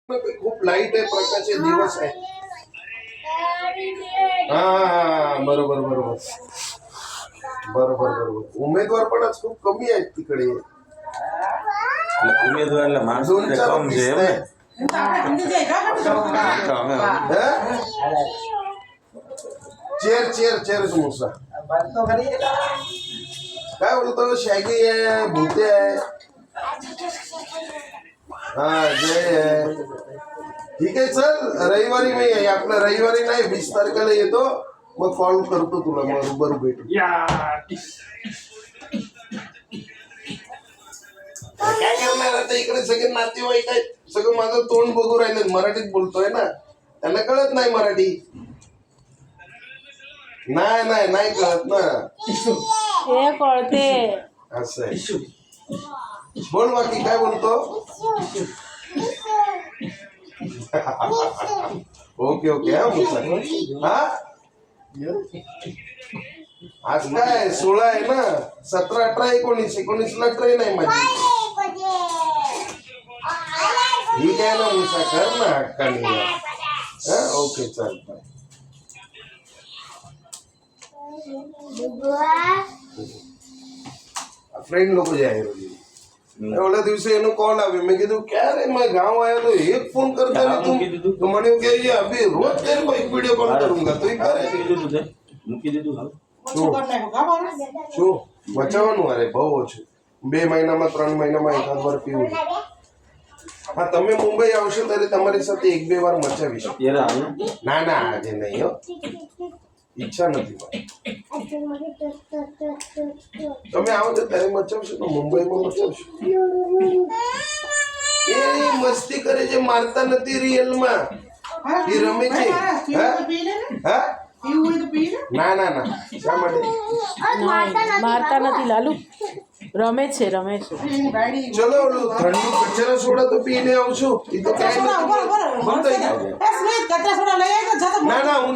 खूप लाईट आहे, प्रकाश आहे, दिवस आहे. हा बरोबर बरोबर बरोबर बरोबर. उमेदवार पण आज खूप कमी आहेत तिकडे. उमेदवाराला माणूस कम છે चेअर चेअर चेअर समोसा काय बोलतो. शॅगी आहे, भूते आहे, हा जय आहे. ठीक आहे चल, रविवारी मी आहे. आपलं रविवारी नाही 20 तारखेला येतो, मग कॉल करतो तुला, मग बरोबर भेटू. काय करणार आता, इकडे सगळे नातेवाईक आहेत, सगळं माझं तोंड बघू राहिले. मराठीत बोलतोय ना, त्यांना कळत नाही मराठी. नाही नाही नाही कळत ना, हे कळते असं आहे. बोल बाकी काय बोलतो. Okay okay. हा मुसा हा आज काय 16 आहे ना, 17 18 19 19ला ट्रेन आहे माझी. ठीक आहे ना मुसा, कर ना हक्काने. हा ओके चल बाय. फ्रेंड लोग जाए एवढ्या दिवसे एनो कॉल आवे. मैं कीधु क्या रे, मैं गांव आया तो एक फोन करता नहीं तुम. तो मैंने क्या ये अभी रोज तेरे को एक वीडियो कॉल करूंगा. तो ही करे શું બચાવવાનું. અરે બહુ ઓછું, 2 મહિનામાં 3 મહિનામાં એકાદ વાર પીવું. હા તમે મુંબઈ આવશો ત્યારે તમારી સાથે 1-2 વાર મચાવીશ. ના ના આજે નહીં હો, ઈચ્છા નથી. તમે આવો તો ત્યારે મચાવશો તો મુંબઈમાં મચાવશો. એ મસ્તી કરે છે, મારતા નથી રિયલમાં. એ રમે છે. હા ના ના ના, શા માટે મારતા નથી લાલુ, રમે છે રમે છે. ચલો ઓલું ઠંડુ કચરા સોડા તો પીને આવશું. એ તો કાંઈ નથી. ના ના હું